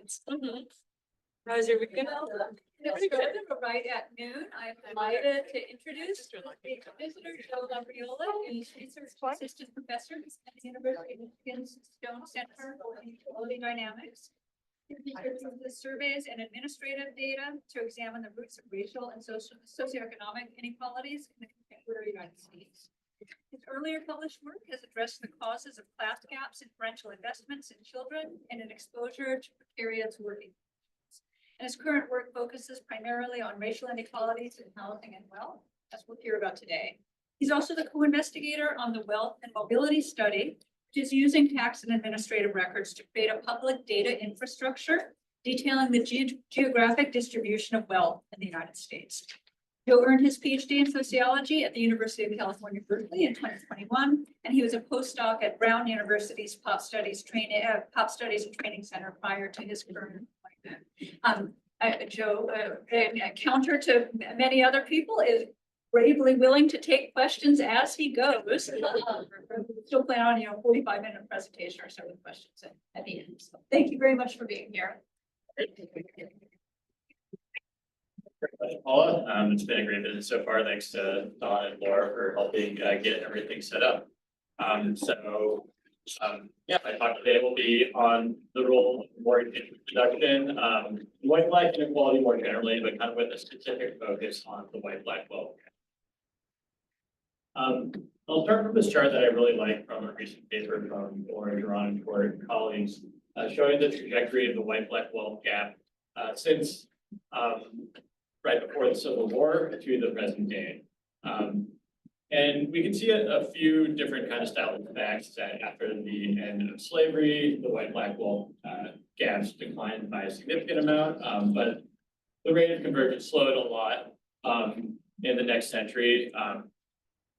questions. How's your weekend? Pretty good. Right at noon, I'm delighted to introduce the visitor, LaBriola, a research assistant professor at the University of Michigan's Stone Center for Utility Dynamics. He researches the surveys and administrative data to examine the roots of racial and socioeconomic inequalities in the contemporary United States. His earlier published work has addressed the causes of class gaps in parental investments in children and an exposure to precarious working. And his current work focuses primarily on racial inequalities in housing and wealth, as we'll hear about today. He's also the co-investigator on the wealth and mobility study, which is using tax and administrative records to create a public data infrastructure detailing the geographic distribution of wealth in the United States. Joe earned his PhD in sociology at the University of California, Berkeley in 2021, and he was a postdoc at Brown University's Pop Studies and Training Center prior to his current appointment. Joe, counter to many other people, is bravely willing to take questions as he goes. Still plan on 45-minute presentation or so with questions at the end. So thank you very much for being here. Paula, it's been a great visit so far. Thanks to Don and Laura for helping get everything set up. Yeah, my talk today will be on the role of mortgage deduction, white-black inequality more generally, but kind of with a specific focus on the white-black wealth. I'll start from this chart that I really like from a recent paper from Laura Duran and her colleagues, showing the trajectory of the white-black wealth gap since right before the Civil War to the present day. And we can see a few different kind of styles of facts that after the end of slavery, the white-black wealth gaps declined by a significant amount, but the rate of convergence slowed a lot in the next century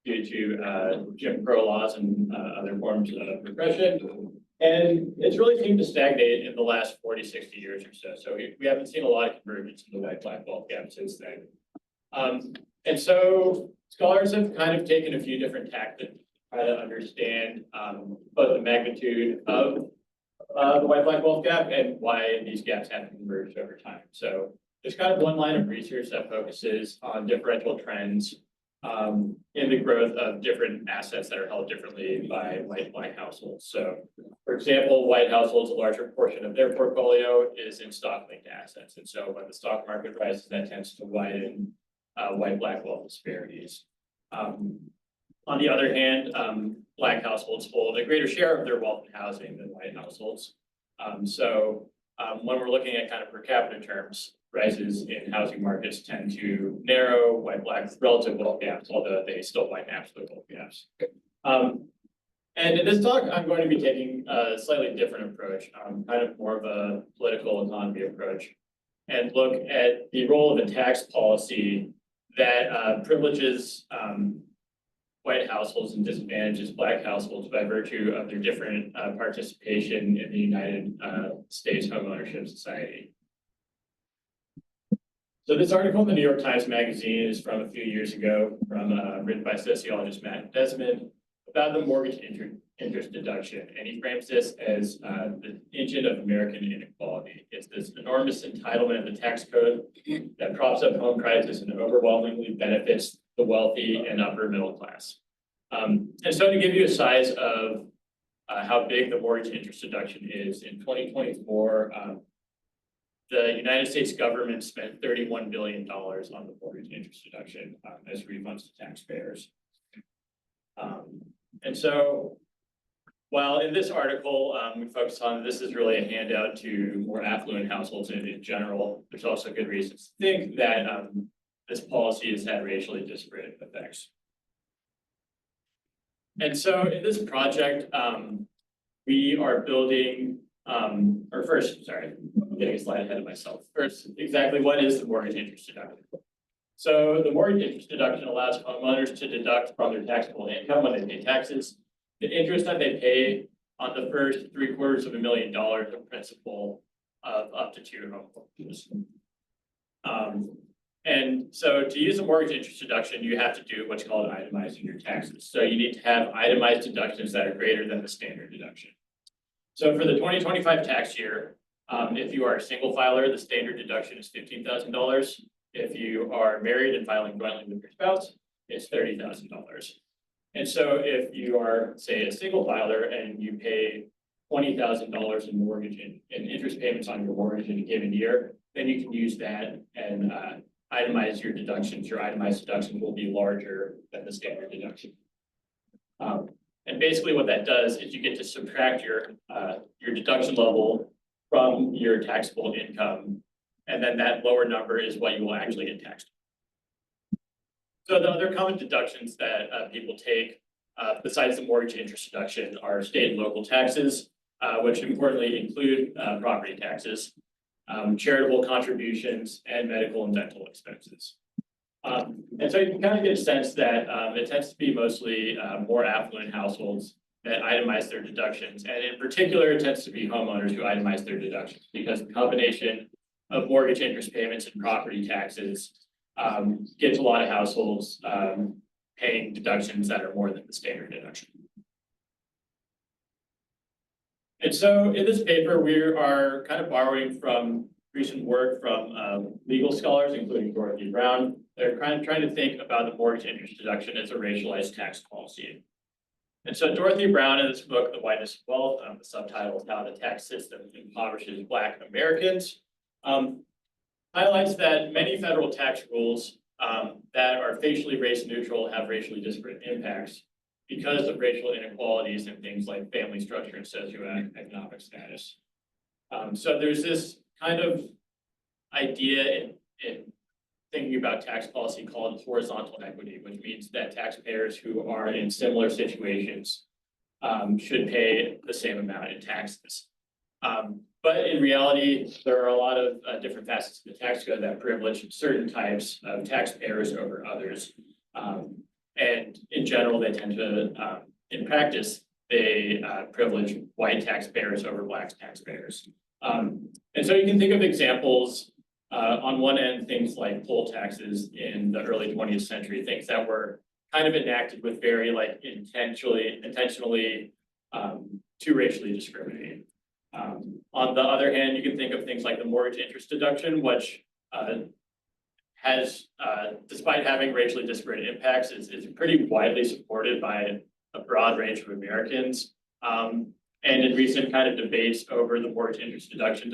due to Jim Crow laws and other forms of repression. And it's really seemed to stagnate in the last 40, 60 years or so. So we haven't seen a lot of convergence in the white-black wealth gap since then. And so scholars have kind of taken a few different tactics to try to understand both the magnitude of the white-black wealth gap and why these gaps have converged over time. So there's kind of one line of research that focuses on differential trends in the growth of different assets that are held differently by white-black households. So, for example, white households, a larger portion of their portfolio is in stock-linked assets. And so when the stock market rises, that tends to widen white-black wealth disparities. On the other hand, black households hold a greater share of their wealth in housing than white households. When we're looking at kind of per capita terms, rises in housing markets tend to narrow white-black relative wealth gaps, although they still widen absolute wealth gaps. And in this talk, I'm going to be taking a slightly different approach, kind of more of a political economy approach, and look at the role of a tax policy that privileges white households and disadvantages black households by virtue of their different participation in the United States Homeownership Society. So this article in the New York Times Magazine is from a few years ago, written by sociologist Matt Desmond, about the mortgage interest deduction. And he frames this as the engine of American inequality. It's this enormous entitlement of the tax code that props up home prices and overwhelmingly benefits the wealthy and upper middle class. And so to give you a size of how big the mortgage interest deduction is, in 2024, the United States government spent $31 billion on the mortgage interest deduction as refunds to taxpayers. And so while in this article, we focus on this is really a handout to more affluent households in general, there's also good reasons to think that this policy has had racially disparate effects. And so in this project, we are building, I'm getting a slide ahead of myself. First, exactly what is the mortgage interest deduction? So the mortgage interest deduction allows homeowners to deduct from their taxable income when they pay taxes the interest that they pay on the first $750,000 of principal of up to 2 home mortgages. And so to use a mortgage interest deduction, you have to do what's called itemizing your taxes. So you need to have itemized deductions that are greater than the standard deduction. So for the 2025 tax year, If you are a single filer, the standard deduction is $15,000. If you are married and filing jointly with your spouse, it's $30,000. And so if you are, say, a single filer and you pay $20,000 in mortgage and interest payments on your mortgage in a given year, then you can use that and itemize your deductions. Your itemized deductions will be larger than the standard deduction. And basically what that does is you get to subtract your deduction level from your taxable income, and then that lower number is what you will actually get taxed. So the other common deductions that people take, besides the mortgage interest deduction, are state and local taxes, which importantly include property taxes, charitable contributions, and medical and dental expenses. And so you can kind of get a sense that it tends to be mostly more affluent households that itemize their deductions. And in particular, it tends to be homeowners who itemize their deductions because the combination of mortgage interest payments and property taxes gets a lot of households paying deductions that are more than the standard deduction. And so in this paper, we are kind of borrowing from recent work from legal scholars, including Dorothy Brown. They're trying to think about the mortgage interest deduction as a racialized tax policy. And so Dorothy Brown, in this book, The Whiteness of Wealth, the subtitle is How the Tax System Impoverishes Black Americans, highlights that many federal tax rules that are facially race neutral have racially disparate impacts because of racial inequalities in things like family structure and socioeconomic status. So there's this kind of idea in thinking about tax policy called horizontal equity, which means that taxpayers who are in similar situations should pay the same amount in taxes. But in reality, there are a lot of different facets of the tax code that privilege certain types of taxpayers over others. And in general, they tend to, in practice, they privilege white taxpayers over Black taxpayers. And so you can think of examples on one end, things like poll taxes in the early 20th century, things that were kind of enacted with very like intentionally to racially discriminate. On the other hand, you can think of things like the mortgage interest deduction, which has, despite having racially disparate impacts, is pretty widely supported by a broad range of Americans. And in recent kind of debates over the mortgage interest deduction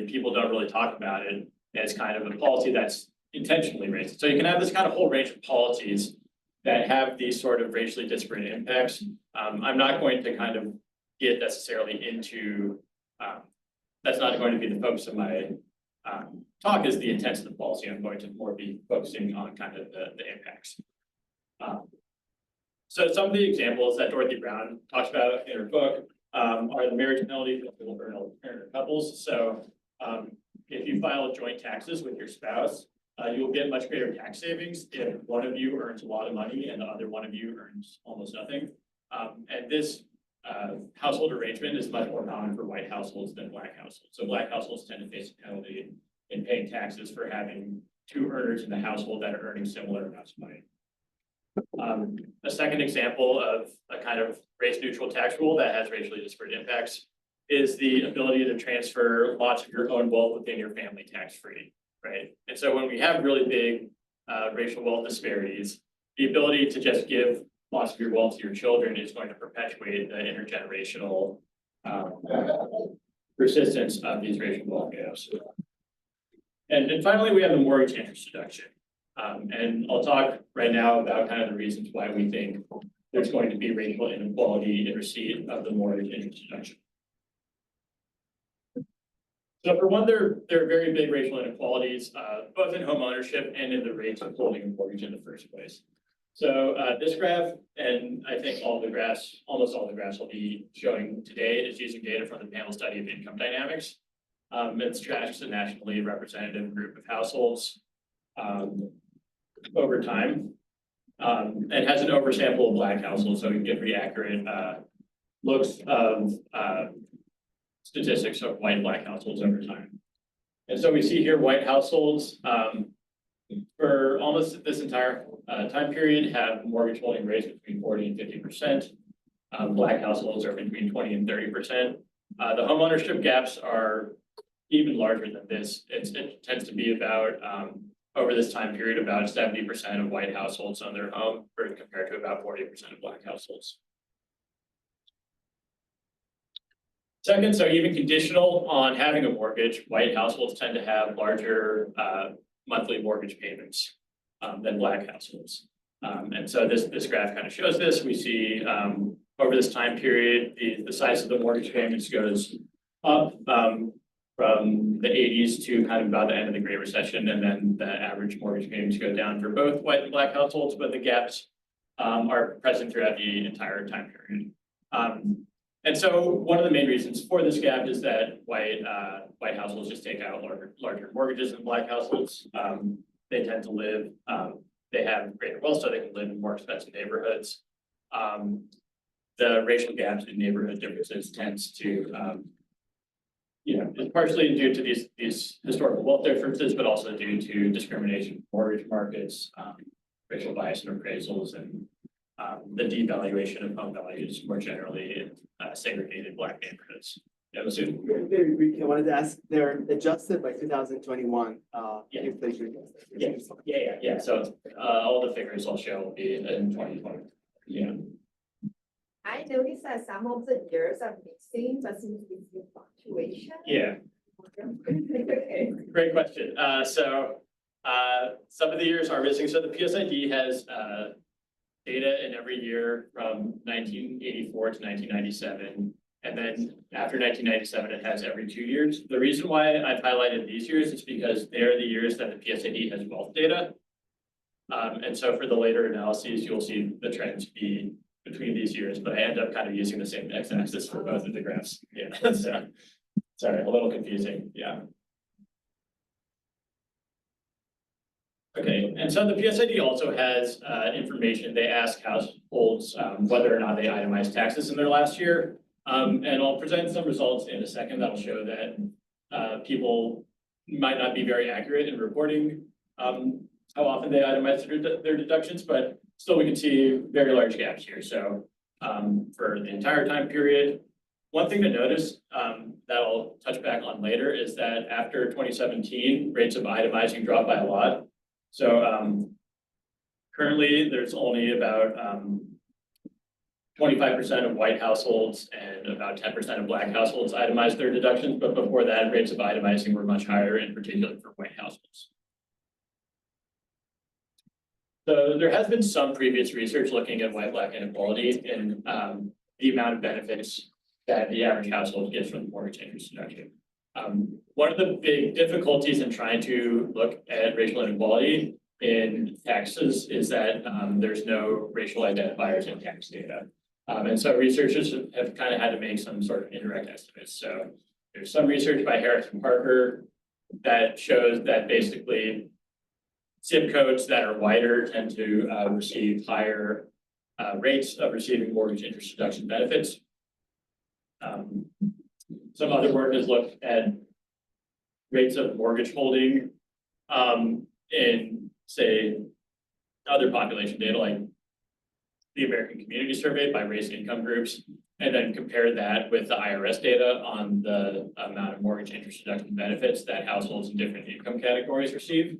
people don't really talk about it as kind of a policy that's intentionally racist. So you can have this kind of whole range of policies that have these sort of racially disparate impacts. I'm not going to kind of get necessarily into, that's not going to be the focus of my talk is the intents of the policy. I'm going to more be focusing on kind of the impacts. So some of the examples that Dorothy Brown talks about in her book are the marriage penalty for single-parent couples. So if you file joint taxes with your spouse, you'll get much greater tax savings if one of you earns a lot of money and the other one of you earns almost nothing. And this household arrangement is much more common for white households than Black households. So Black households tend to face a penalty in paying taxes for having two earners in the household that are earning similar amounts of money. A second example of a kind of race-neutral tax rule that has racially disparate impacts is the ability to transfer lots of your own wealth within your family tax-free, right? And so when we have really big racial wealth disparities, the ability to just give lots of your wealth to your children is going to perpetuate the intergenerational persistence of these racial wealth gaps. And finally, we have the mortgage interest deduction. And I'll talk right now about kind of the reasons why we think there's going to be racial inequality in receipt of the mortgage interest deduction. So for one, there are very big racial inequalities, both in home ownership and in the rates of holding a mortgage in the first place. So this graph, and I think almost all the graphs I'll be showing today is using data from the panel study of income dynamics. It's tracks a nationally representative group of households over time, and has an oversample of Black households, so we can get pretty accurate looks of statistics of white and Black households over time. And so we see here white households for almost this entire time period have mortgage holding rates between 40 and 50%. Black households are between 20 and 30%. The home ownership gaps are even larger than this. It tends to be about, over this time period, about 70% of white households own their home, compared to about 40% of Black households. Second, so even conditional on having a mortgage, white households tend to have larger monthly mortgage payments than Black households. And so this graph kind of shows this. We see over this time period, the size of the mortgage payments goes up from the 80s to kind of about the end of the Great Recession, and then the average mortgage payments go down for both white and Black households, but the gaps are present throughout the entire time period. And so one of the main reasons for this gap is that white households just take out larger mortgages than Black households. They tend to live, they have greater wealth, so they can live in more expensive neighborhoods. The racial gaps in neighborhood differences tends to, it's partially due to these historical wealth differences, but also due to discrimination in mortgage markets, racial bias in appraisals, and the devaluation of home values more generally in segregated Black neighborhoods. Very briefly, I wanted to ask, they're adjusted by 2021. Yeah. Inflation. Yeah. So all the figures I'll show will be in 2020. Yeah. I noticed that some of the years are missing, but seems to be fluctuation. Yeah. Okay. Great question. So some of the years are missing. So the PSID has data in every year from 1984 to 1997. And then after 1997, it has every 2 years. The reason why I've highlighted these years is because they're the years that the PSID has wealth data. And so for the later analyses, you'll see the trends be between these years, but I end up kind of using the same x-axis for both of the graphs. Yeah, so sorry, a little confusing. Yeah. Okay, and so the PSID also has information. They ask households whether or not they itemized taxes in their last year. And I'll present some results in a second that'll show that people might not be very accurate in reporting how often they itemize their deductions, but still we can see very large gaps here. So for the entire time period, one thing to notice that I'll touch back on later is that after 2017, rates of itemizing dropped by a lot. So currently there's only about 25% of white households and about 10% of Black households itemize their deductions, but before that, rates of itemizing were much higher, in particular for white households. So there has been some previous research looking at white-Black inequality and the amount of benefits that the average household gets from the mortgage interest deduction. One of the big difficulties in trying to look at racial inequality in taxes is that there's no racial identifiers in tax data. And so researchers have kind of had to make some sort of indirect estimates. So there's some research by Harris and Parker that shows that basically zip codes that are whiter tend to receive higher rates of receiving mortgage interest deduction benefits. Some other work has looked at rates of mortgage holding in, say, other population data like the American Community Survey by race and income groups, and then compare that with the IRS data on the amount of mortgage interest deduction benefits that households in different income categories receive.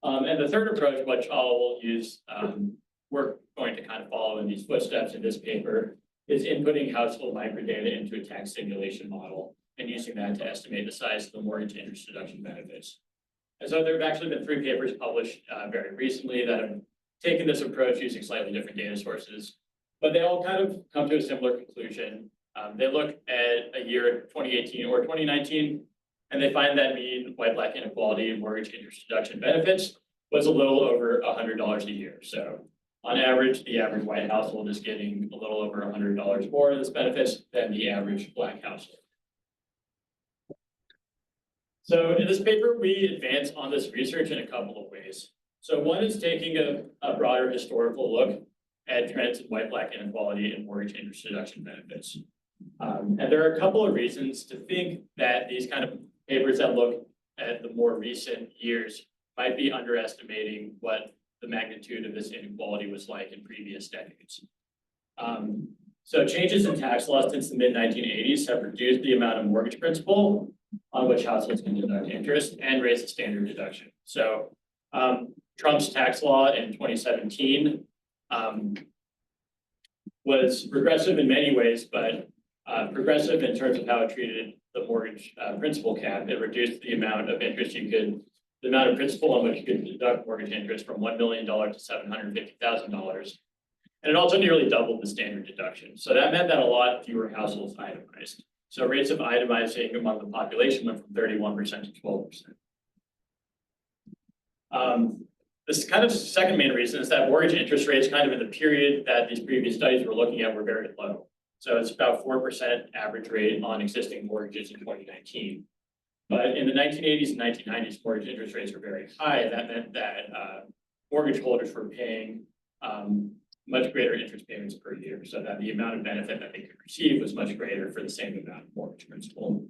And the third approach, which I'll use, we're going to kind of follow in these footsteps in this paper, is inputting household microdata into a tax simulation model and using that to estimate the size of the mortgage interest deduction benefits. And so there have actually been 3 papers published very recently that have taken this approach using slightly different data sources, but they all kind of come to a similar conclusion. They look at a year 2018 or 2019, and they find that mean white-Black inequality and mortgage interest deduction benefits was a little over $100 a year. So on average, the average white household is getting a little over $100 more of this benefits than the average Black household. So in this paper, we advance on this research in a couple of ways. So one is taking a broader historical look at trends in white-Black inequality and mortgage interest deduction benefits. And there are a couple of reasons to think that these kind of papers that look at the more recent years might be underestimating what the magnitude of this inequality was like in previous decades. So changes in tax law since the mid-1980s have reduced the amount of mortgage principal on which households can deduct interest and raise the standard deduction. So Trump's tax law in 2017 was regressive in many ways, but progressive in terms of how it treated the mortgage principal cap. It reduced the amount of interest the amount of principal on which you could deduct mortgage interest from $1 million to $750,000. And it also nearly doubled the standard deduction. So that meant that a lot fewer households itemized. So rates of itemizing among the population went from 31% to 12%. This kind of second main reason is that mortgage interest rates kind of in the period that these previous studies were looking at were very low. So it's about 4% average rate on existing mortgages in 2019. But in the 1980s and 1990s, mortgage interest rates were very high. And that meant that mortgage holders were paying much greater interest payments per year, so that the amount of benefit that they could receive was much greater for the same amount of mortgage principal.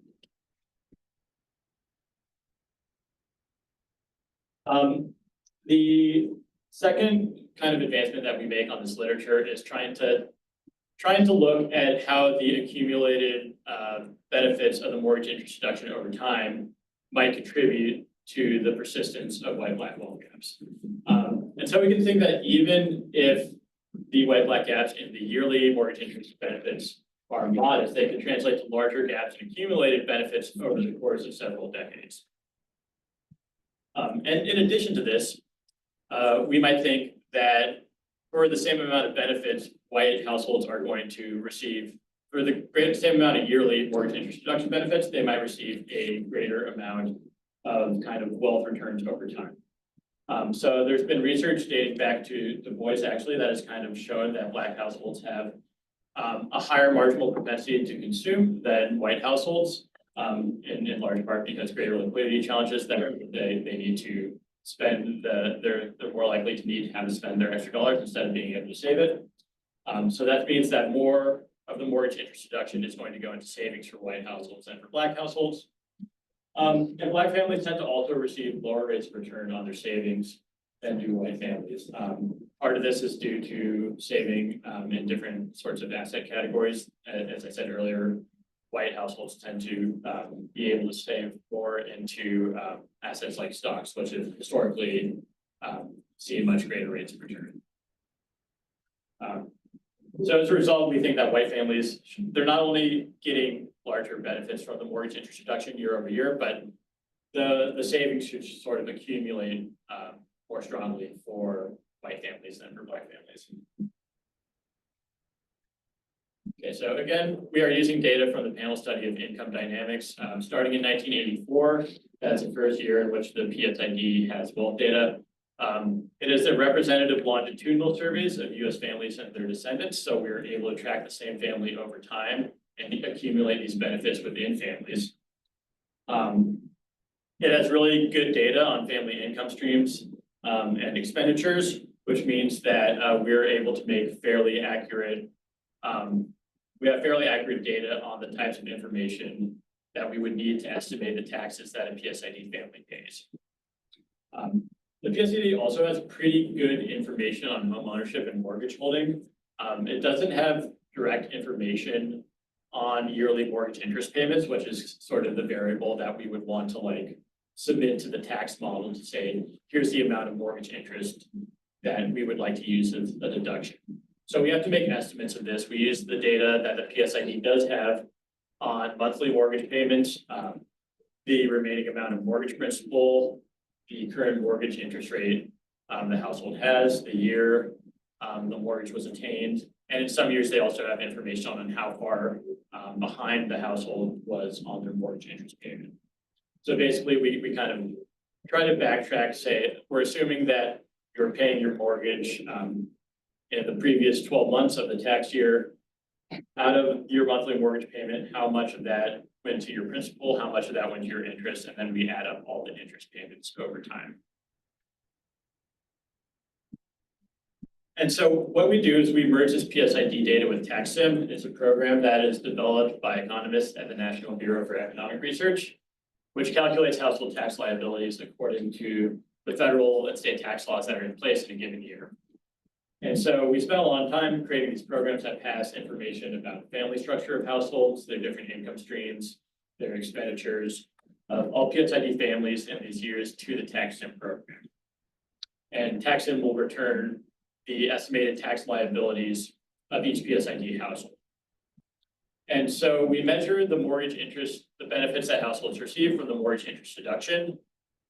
The second kind of advancement that we make on this literature is trying to look at how the accumulated benefits of the mortgage interest deduction over time might contribute to the persistence of white-black wealth gaps. And so we can think that even if the white-black gaps in the yearly mortgage interest benefits are modest, they can translate to larger gaps in accumulated benefits over the course of several decades. And in addition to this, we might think that for the same amount of benefits white households are going to receive, for the same amount of yearly mortgage interest deduction benefits, they might receive a greater amount of kind of wealth returns over time. So there's been research dating back to Du Bois actually that has kind of shown that Black households have a higher marginal propensity to consume than white households, in large part because greater liquidity challenges that they need to spend, they're more likely to need to have to spend their extra dollars instead of being able to save it. So that means that more of the mortgage interest deduction is going to go into savings for white households than for Black households. And Black families tend to also receive lower rates of return on their savings than do white families. Part of this is due to saving in different sorts of asset categories. As I said earlier, white households tend to be able to save more into assets like stocks, which have historically seen much greater rates of return. So as a result, we think that white families, they're not only getting larger benefits from the mortgage interest deduction year over year, but the savings should sort of accumulate more strongly for white families than for Black families. Okay, so again, we are using data from the panel study of income dynamics starting in 1984. That's the first year in which the PSID has wealth data. It is a representative longitudinal surveys of U.S. families and their descendants, so we are able to track the same family over time and accumulate these benefits within families. It has really good data on family income streams and expenditures, which means that we're able to make fairly accurate, we have fairly accurate data on the types of information that we would need to estimate the taxes that a PSID family pays. The PSID also has pretty good information on home ownership and mortgage holding. It doesn't have direct information on yearly mortgage interest payments, which is sort of the variable that we would want to submit to the tax model to say, here's the amount of mortgage interest that we would like to use as a deduction. So we have to make estimates of this. We use the data that the PSID does have on monthly mortgage payments, the remaining amount of mortgage principal, the current mortgage interest rate the household has, the year the mortgage was attained, and in some years they also have information on how far behind the household was on their mortgage interest payment. So basically, we kind of try to backtrack, say, we're assuming that you're paying your mortgage in the previous 12 months of the tax year. Out of your monthly mortgage payment, how much of that went to your principal, how much of that went to your interest, and then we add up all the interest payments over time. And so what we do is we merge this PSID data with TaxSim. It's a program that is developed by economists at the National Bureau for Economic Research, which calculates household tax liabilities according to the federal and state tax laws that are in place in a given year. And so we spent a long time creating these programs that pass information about the family structure of households, their different income streams, their expenditures, of all PSID families in these years to the tax-in program. And tax-in will return the estimated tax liabilities of each PSID household. And so we measure the mortgage interest, the benefits that households receive from the mortgage interest deduction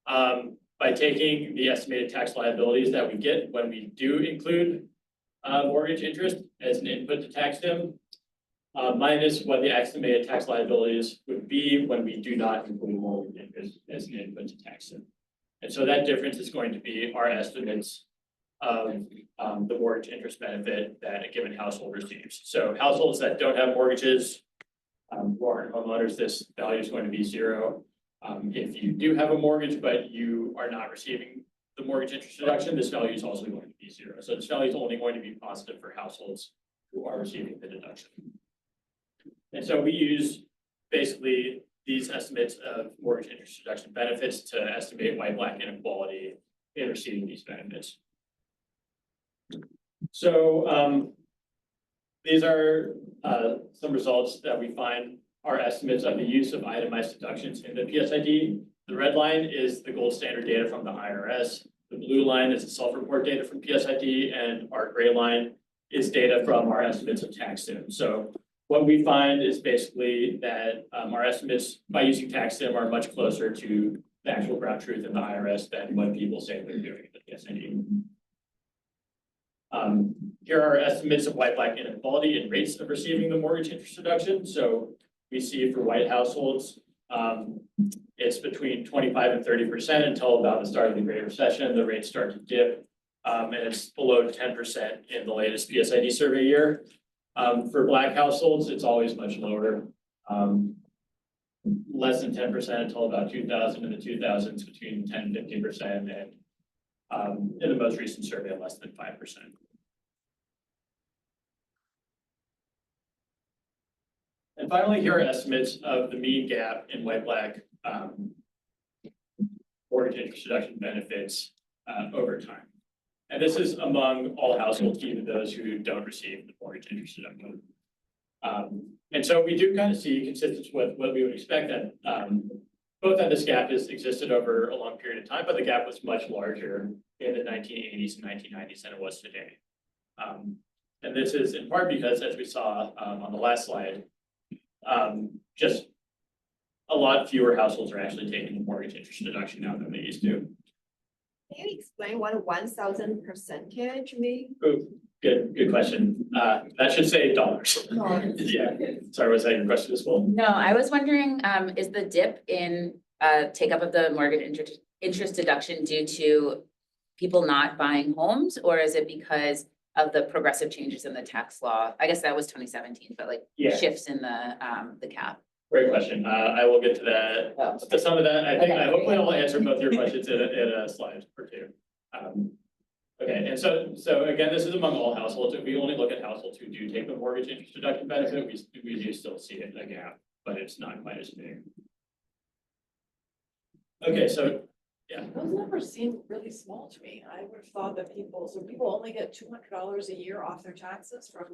by taking the estimated tax liabilities that we get when we do include mortgage interest as an input to tax-in, minus what the estimated tax liabilities would be when we do not include mortgage interest as an input to tax-in. And so that difference is going to be our estimates of the mortgage interest benefit that a given household receives. So households that don't have mortgages, who aren't homeowners, this value is going to be zero. If you do have a mortgage, but you are not receiving the mortgage interest deduction, this value is also going to be zero. So this value is only going to be positive for households who are receiving the deduction. And so we use basically these estimates of mortgage interest deduction benefits to estimate white-black inequality in receiving these benefits. So these are some results that we find are estimates of the use of itemized deductions in the PSID. The red line is the gold standard data from the IRS. The blue line is the self-report data from PSID, and our gray line is data from our estimates of tax-in. So what we find is basically that our estimates by using tax-in are much closer to the actual ground truth in the IRS than what people say they're doing in the PSID. Here are estimates of white-black inequality and rates of receiving the mortgage interest deduction. So we see for white households, it's between 25 and 30% until about the start of the Great Recession. The rates start to dip, and it's below 10% in the latest PSID survey year. For Black households, it's always much lower, less than 10% until about 2000. In the 2000s, between 10 and 15%, and in the most recent survey, less than 5%. And finally, here are estimates of the mean gap in white-black mortgage interest deduction benefits over time. And this is among all households, even those who don't receive the mortgage interest deduction. And so we do kind of see consistency with what we would expect that both that this gap has existed over a long period of time, but the gap was much larger in the 1980s and 1990s than it was today. And this is in part because, as we saw on the last slide, just a lot fewer households are actually taking the mortgage interest deduction now than they used to. Can you explain what 1,000 percentage mean? Ooh, good question. That should say dollars. Yeah. Sorry, was that your question as well? No, I was wondering, is the dip in take up of the mortgage interest deduction due to people not buying homes, or is it because of the progressive changes in the tax law? I guess that was 2017, but like shifts in the cap. Great question. I will get to that. Oh. To some of that, I think Okay. I hopefully I'll answer both your questions in a slide or two. Okay, and so again, this is among all households. If we only look at households who do take the mortgage interest deduction benefit, we do still see a gap, but it's not quite as big. Okay, so yeah. Those numbers seem really small to me. I would have thought that people only get $200 a year off their taxes from.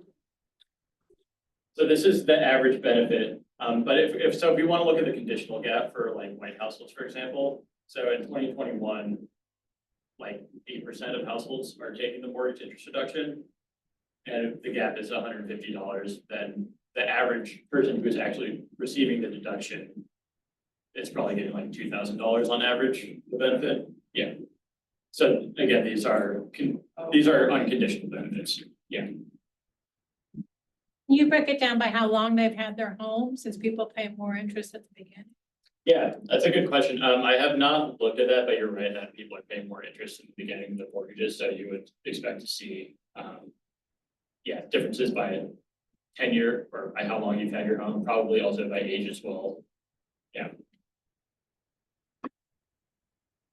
So this is the average benefit, but if we want to look at the conditional gap for like white households, for example, so in 2021, like 8% of households are taking the mortgage interest deduction, and if the gap is $150, then the average person who is actually receiving the deduction is probably getting like $2,000 on average, the benefit. Yeah. So again, these are unconditional benefits. Yeah. You break it down by how long they've had their home, since people pay more interest at the beginning. Yeah, that's a good question. I have not looked at that, but you're right that people are paying more interest in the beginning of the mortgages, so you would expect to see, differences by tenure or by how long you've had your home, probably also by age as well. Yeah.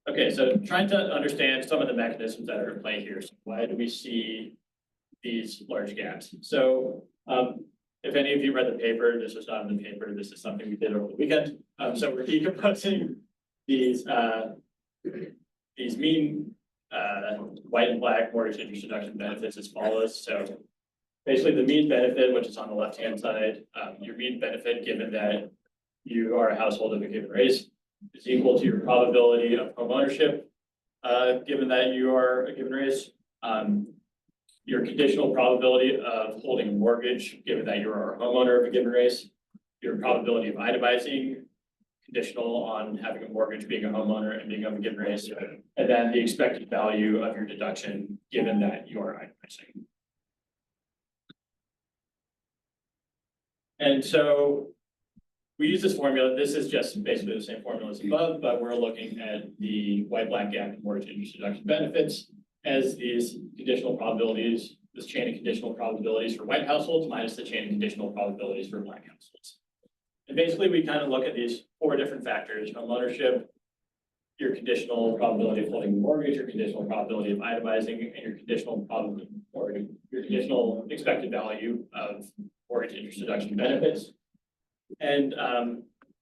Okay, so trying to understand some of the mechanisms that are at play here. So why do we see these large gaps? So if any of you read the paper, this was not in the paper, this is something we did over the weekend. So we're decomposing these mean white and black mortgage interest deduction benefits as follows. So basically the mean benefit, which is on the left-hand side, your mean benefit given that you are a household of a given race, is equal to your probability of home ownership, given that you are a given race. Your conditional probability of holding a mortgage, given that you are a homeowner of a given race. Your probability of itemizing, conditional on having a mortgage, being a homeowner, and being of a given race. And then the expected value of your deduction, given that you are itemizing. And so we use this formula. This is just basically the same formula as above, but we're looking at the white black gap and mortgage interest deduction benefits as these conditional probabilities, this chain of conditional probabilities for white households minus the chain of conditional probabilities for black households. And basically we kind of look at these 4 different factors: home ownership, your conditional probability of holding a mortgage, your conditional probability of itemizing, and your conditional probability or your conditional expected value of mortgage interest deduction benefits, and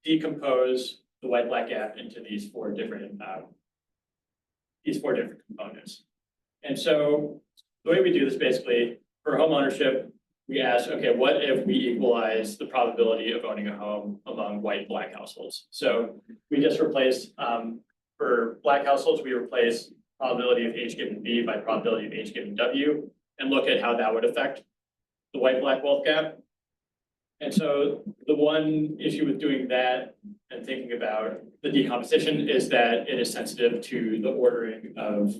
decompose the white black gap into these 4 different components. And so the way we do this, basically, for home ownership, we ask, okay, what if we equalize the probability of owning a home among white and black households? So we just replace, for black households, we replace probability of H given B by probability of H given W, and look at how that would affect the white black wealth gap. And so the one issue with doing that and thinking about the decomposition is that it is sensitive to the ordering of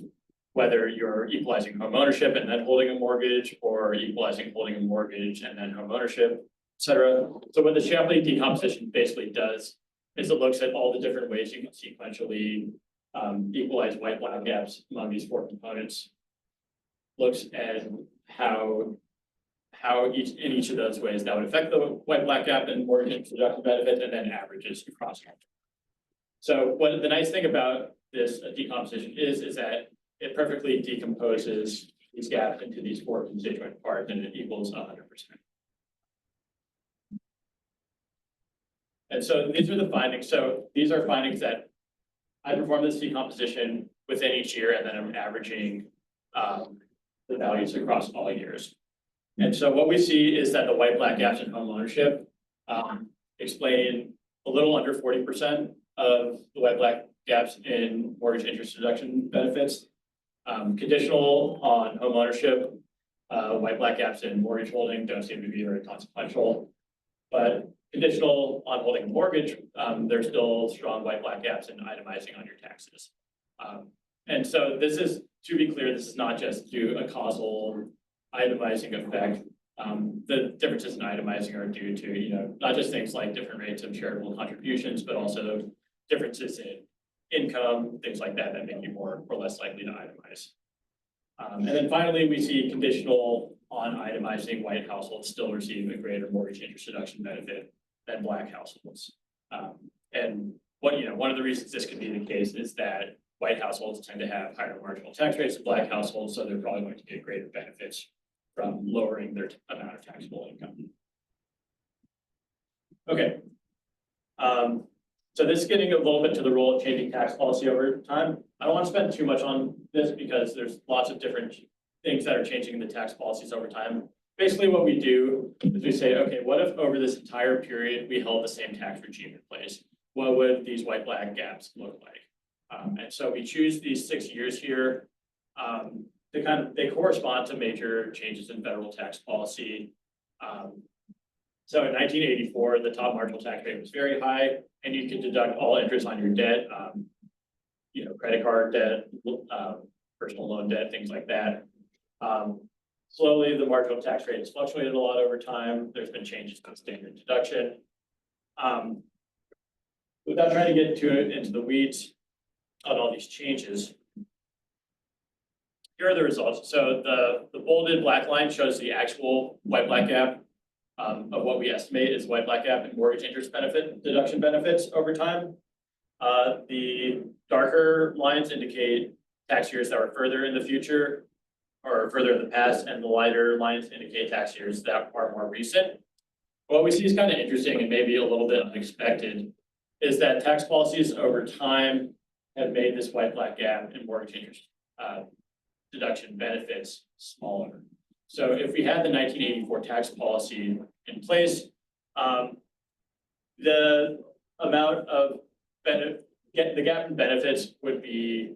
whether you're equalizing home ownership and then holding a mortgage, or equalizing holding a mortgage and then home ownership, et cetera. So what the Shapley decomposition basically does is it looks at all the different ways you can sequentially equalize white black gaps among these 4 components, looks at how in each of those ways that would affect the white black gap and mortgage deduction benefit, and then averages across. So what the nice thing about this decomposition is that it perfectly decomposes these gaps into these 4 constituent parts, and it equals 100%. And so these are the findings. So these are findings that I perform this decomposition within each year, and then I'm averaging the values across all years. And so what we see is that the white black gaps in home ownership explain a little under 40% of the white black gaps in mortgage interest deduction benefits. Conditional on home ownership, white black gaps in mortgage holding don't seem to be very consequential. But conditional on holding a mortgage, there's still strong white black gaps in itemizing on your taxes. And so this is, to be clear, this is not just due a causal itemizing effect. The differences in itemizing are due to, not just things like different rates of charitable contributions, but also differences in income, things like that, that make you more or less likely to itemize. And then finally, we see conditional on itemizing white households still receive a greater mortgage interest deduction benefit than black households. And one of the reasons this could be the case is that white households tend to have higher marginal tax rates than black households, so they're probably going to get greater benefits from lowering their amount of taxable income. Okay. So this is getting a little bit to the role of changing tax policy over time. I don't want to spend too much on this because there's lots of different things that are changing in the tax policies over time. Basically what we do is we say, okay, what if over this entire period we held the same tax regime in place? What would these white black gaps look like? And so we choose these 6 years here they correspond to major changes in federal tax policy. So in 1984, the top marginal tax rate was very high, and you could deduct all interest on your debt, credit card debt, personal loan debt, things like that. Slowly, the marginal tax rate has fluctuated a lot over time. There's been changes to standard deduction. Without trying to get into the weeds on all these changes, here are the results. So the bolded black line shows the actual white black gap of what we estimate is white black gap and mortgage interest benefit deduction benefits over time. The darker lines indicate tax years that are further in the future or further in the past, and the lighter lines indicate tax years that are more recent. What we see is kind of interesting and maybe a little bit unexpected is that tax policies over time have made this white black gap and mortgage interest deduction benefits smaller. So if we had the 1984 tax policy in place, the amount of the gap in benefits would be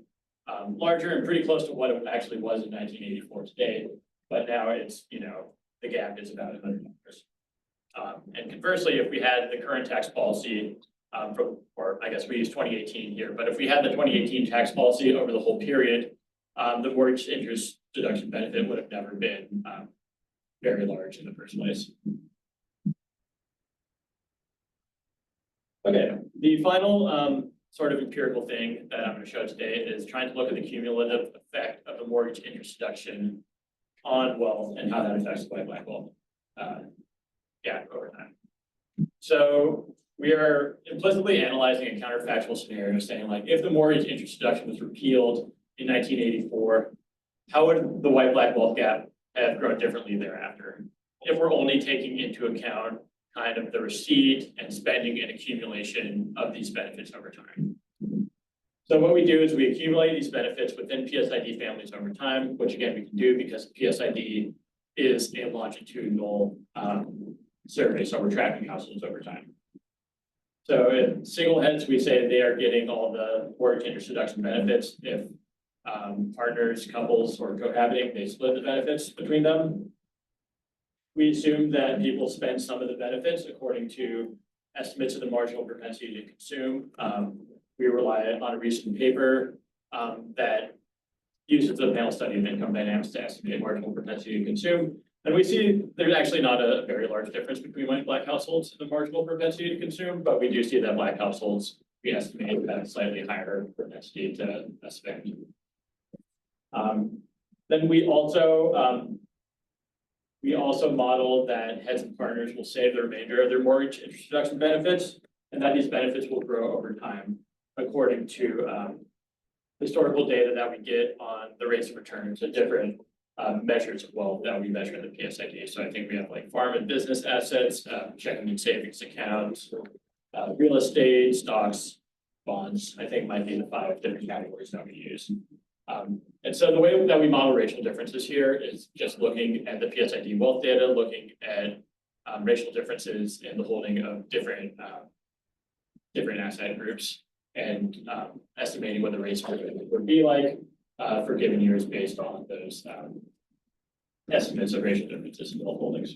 larger and pretty close to what it actually was in 1984 today. But now it's, the gap is about $100. And conversely, if we had the current tax policy or I guess we use 2018 here, but if we had the 2018 tax policy over the whole period, the mortgage interest deduction benefit would have never been very large in the first place. Okay, the final sort of empirical thing that I'm going to show today is trying to look at the cumulative effect of the mortgage interest deduction on wealth and how that affects the white black wealth gap over time. So we are implicitly analyzing a counterfactual scenario saying, like, if the mortgage interest deduction was repealed in 1984, how would the white black wealth gap have grown differently thereafter? If we're only taking into account kind of the receipt and spending and accumulation of these benefits over time. So what we do is we accumulate these benefits within PSID families over time, which again, we can do because PSID is a longitudinal survey, so we're tracking households over time. So in single heads, we say they are getting all the mortgage interest deduction benefits. If partners, couples, or cohabiting, they split the benefits between them. We assume that people spend some of the benefits according to estimates of the marginal propensity to consume. We rely on a recent paper that uses the panel study of income dynamics to estimate marginal propensity to consume. And we see there's actually not a very large difference between white and black households in the marginal propensity to consume, but we do see that black households, we estimate that slightly higher propensity to spend. Then we also model that heads and partners will save the remainder of their mortgage interest deduction benefits, and that these benefits will grow over time according to historical data that we get on the rates of return to different measures of wealth that we measure in the PSID. So I think we have like farm and business assets, checking and savings accounts, real estate, stocks, bonds, I think might be the 5 different categories that we use. And so the way that we model racial differences here is just looking at the PSID wealth data, looking at racial differences in the holding of different asset groups, and estimating what the rates would be like for given years based on those estimates of racial differences in wealth holdings.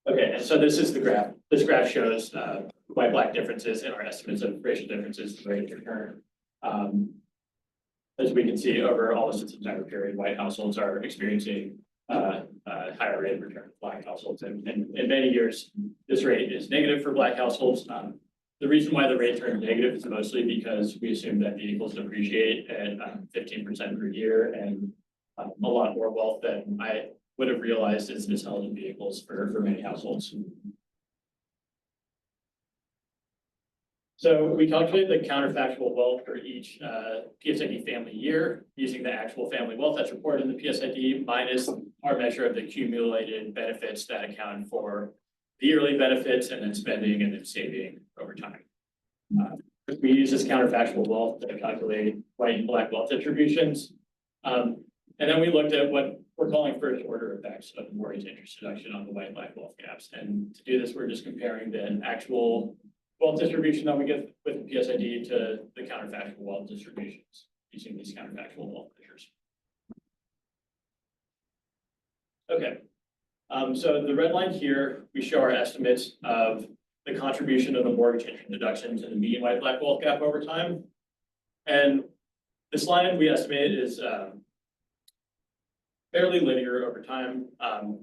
Okay, and so this is the graph. This graph shows white-black differences in our estimates of racial differences in rate of return. As we can see, over almost its entire period, white households are experiencing higher rate of return than black households. And in many years, this rate is negative for black households. The reason why the rate turns negative is mostly because we assume that vehicles depreciate at 15% per year, and a lot more wealth than I would have realized is held in vehicles for many households. So we calculate the counterfactual wealth for each PSID family year using the actual family wealth that's reported in the PSID minus our measure of the accumulated benefits that account for the yearly benefits and then spending and then saving over time. We use this counterfactual wealth to calculate white and black wealth distributions. And then we looked at what we're calling first order effects of the mortgage interest deduction on the white and black wealth gaps. And to do this, we're just comparing the actual wealth distribution that we get with the PSID to the counterfactual wealth distributions using these counterfactual wealth measures. Okay, so the red line here, we show our estimates of the contribution of the mortgage interest deduction to the median white black wealth gap over time. And this line we estimate is fairly linear over time.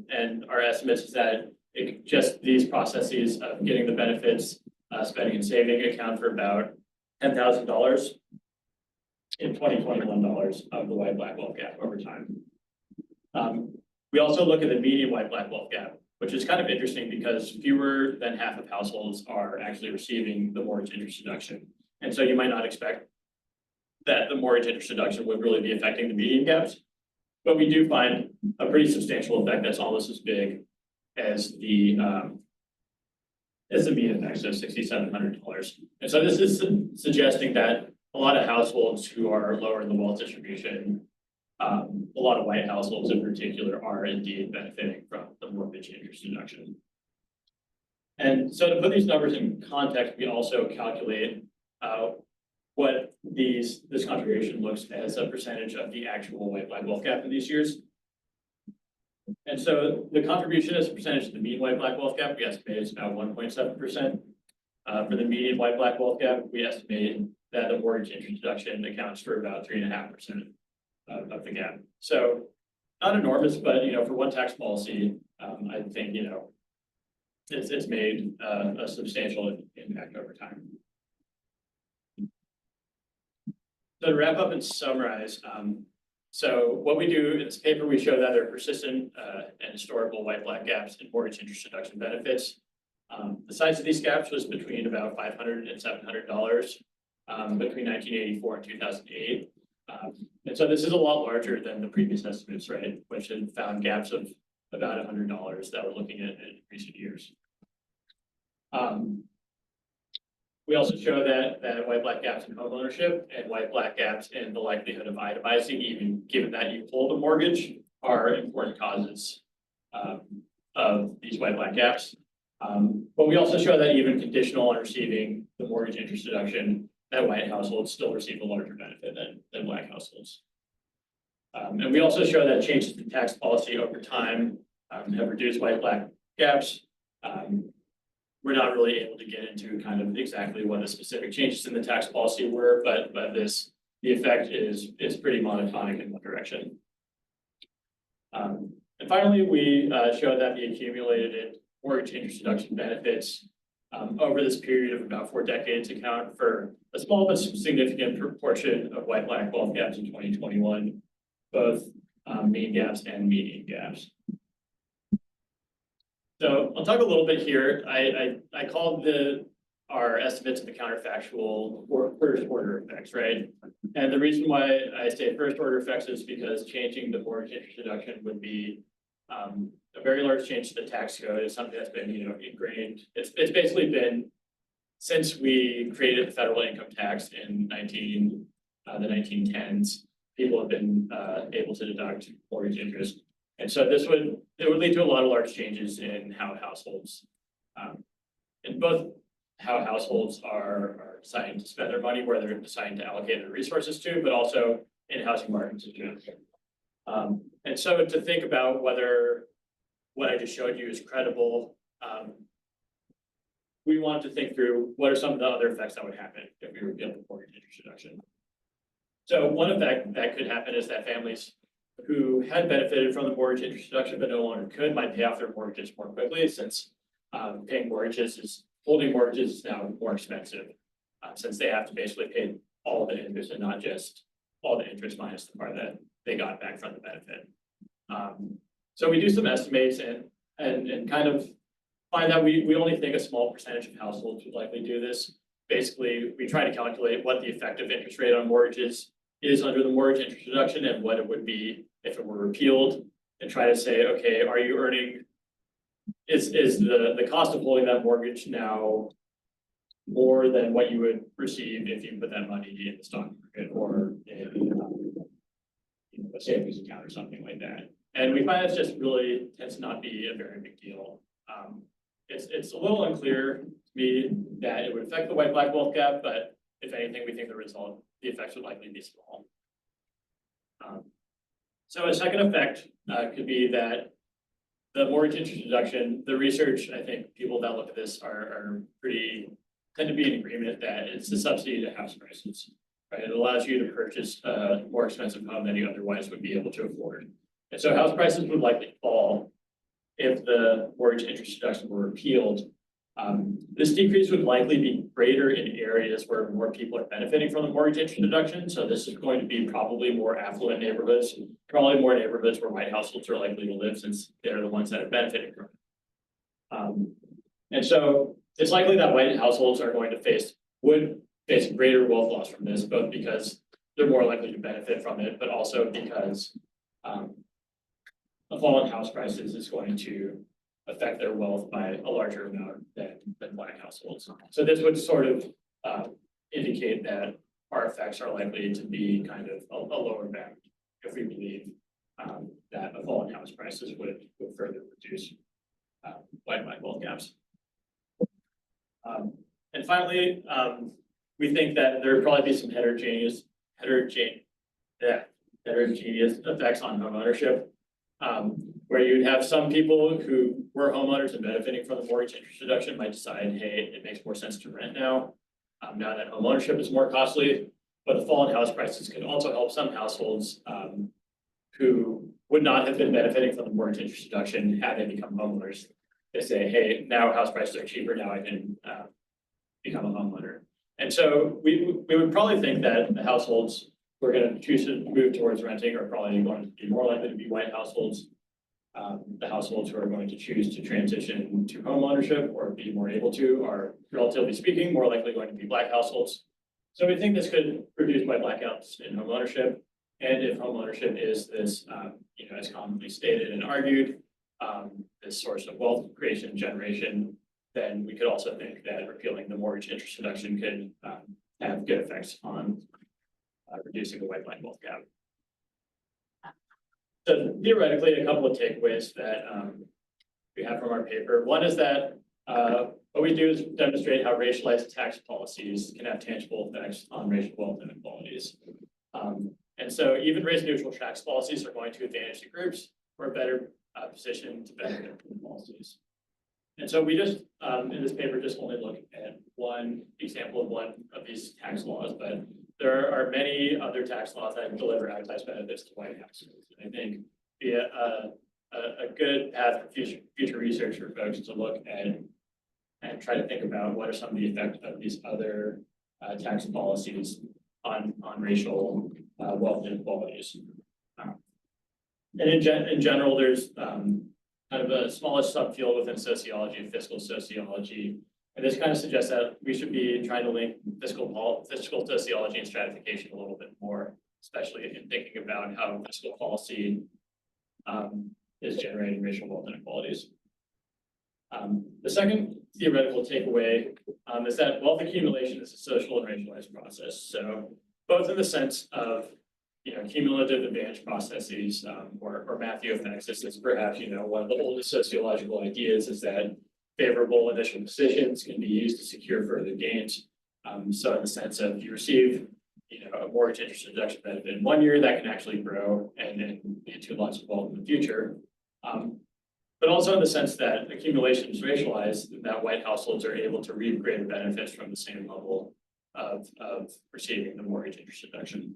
And our estimates is that just these processes of getting the benefits, spending and saving account for about $10,000 in 2021 dollars of the white black wealth gap over time. We also look at the median white black wealth gap, which is kind of interesting because fewer than half of households are actually receiving the mortgage interest deduction. And so you might not expect that the mortgage interest deduction would really be affecting the median gaps, but we do find a pretty substantial effect that's almost as big as the median effect, so $6,700. And so this is suggesting that a lot of households who are lower in the wealth distribution, a lot of white households in particular, are indeed benefiting from the mortgage interest deduction. And so to put these numbers in context, we also calculate what this contribution looks as a percentage of the actual white black wealth gap in these years. And so the contribution as a percentage of the mean white black wealth gap, we estimate is about 1.7%. For the median white black wealth gap, we estimate that the mortgage interest deduction accounts for about 3.5% of the gap. So not enormous, but for one tax policy, I think it's made a substantial impact over time. So to wrap up and summarize, so what we do in this paper, we show that there are persistent and historical white black gaps in mortgage interest deduction benefits. The size of these gaps was between about $500 and $700 between 1984 and 2008. And so this is a lot larger than the previous estimates, right, which had found gaps of about $100 that we're looking at in recent years. We also show that white black gaps in home ownership and white black gaps in the likelihood of itemizing, even given that you hold a mortgage, are important causes of these white black gaps. But we also show that even conditional on receiving the mortgage interest deduction, that white households still receive a larger benefit than black households. And we also show that changes in tax policy over time have reduced white black gaps. We're not really able to get into kind of exactly what the specific changes in the tax policy were, but the effect is pretty monotonic in one direction. And finally, we show that the accumulated mortgage interest deduction benefits over this period of about 4 decades account for a small but significant proportion of white black wealth gaps in 2021, both mean gaps and median gaps. So I'll talk a little bit here. I called our estimates of the counterfactual or first order effects, right? And the reason why I say first order effects is because changing the mortgage interest deduction would be a very large change to the tax code. It's something that's been ingrained. It's basically been since we created the federal income tax in the 1910s. People have been able to deduct mortgage interest. And so it would lead to a lot of large changes in how households, in both how households are deciding to spend their money, where they're deciding to allocate their resources to, but also in housing markets in general. And so to think about whether what I just showed you is credible, we wanted to think through what are some of the other effects that would happen if we repealed the mortgage interest deduction. So one effect that could happen is that families who had benefited from the mortgage interest deduction but no longer could might pay off their mortgages more quickly, since holding mortgages is now more expensive, since they have to basically pay all the interest and not just all the interest minus the part that they got back from the benefit. So we do some estimates and kind of find that we only think a small percentage of households would likely do this. Basically, we try to calculate what the effective interest rate on mortgages is under the mortgage interest deduction and what it would be if it were repealed, and try to say, okay, are you earning, is the cost of holding that mortgage now more than what you would receive if you put that money in the stock market or in a savings account or something like that. And we find it just really tends to not be a very big deal. It's a little unclear to me that it would affect the white black wealth gap, but if anything, we think the effects would likely be small. So a second effect could be that the mortgage interest deduction, the research, I think people that look at this tend to be in agreement that it's a subsidy to house prices, right? It allows you to purchase a more expensive home than you otherwise would be able to afford. And so house prices would likely fall if the mortgage interest deduction were repealed. This decrease would likely be greater in areas where more people are benefiting from the mortgage interest deduction. So this is going to be probably more affluent neighborhoods, probably more neighborhoods where white households are likely to live, since they're the ones that are benefiting from it. And so it's likely that white households are going to would face greater wealth loss from this, both because they're more likely to benefit from it, but also because a fall in house prices is going to affect their wealth by a larger amount than black households. So this would sort of indicate that our effects are likely to be kind of a lower bound if we believe that a fall in house prices would further reduce white black wealth gaps. And finally, we think that there would probably be some heterogeneous effects on homeownership. Where you'd have some people who were homeowners and benefiting from the mortgage interest deduction might decide, hey, it makes more sense to rent now. Now that homeownership is more costly, but the fall in house prices can also help some households who would not have been benefiting from the mortgage interest deduction had they become homeowners. They say, hey, now house prices are cheaper, now I can become a homeowner. And so we would probably think that the households who are going to choose to move towards renting are probably going to be more likely to be white households. The households who are going to choose to transition to homeownership or be more able to are, relatively speaking, more likely going to be black households. So we think this could produce white blackouts in homeownership. And if homeownership is this, as commonly stated and argued, this source of wealth creation and generation, then we could also think that repealing the mortgage interest deduction could have good effects on reducing the white black wealth gap. So theoretically, a couple of takeaways that we have from our paper. One is that what we do is demonstrate how racialized tax policies can have tangible effects on racial wealth inequalities. And so even race neutral tax policies are going to advantage the groups who are better positioned to benefit from the policies. And so we just, in this paper, just only look at one example of one of these tax laws, but there are many other tax laws that deliver outsized benefits to white households. And I think be a good path for future research for folks to look at and try to think about what are some of the effects of these other tax policies on racial wealth inequalities. And in general, there's kind of a smallish subfield within sociology, fiscal sociology. And this kind of suggests that we should be trying to link fiscal sociology and stratification a little bit more, especially in thinking about how fiscal policy is generating racial wealth inequalities. The second theoretical takeaway is that wealth accumulation is a social and racialized process. So both in the sense of cumulative advantage processes or Matthew effects. This is perhaps one of the oldest sociological ideas is that favorable initial positions can be used to secure further gains. So in the sense of you receive a mortgage interest deduction benefit in 1 year, that can actually grow and then lead to lots of wealth in the future. But also in the sense that accumulation is racialized, that white households are able to reap greater benefits from the same level of receiving the mortgage interest deduction.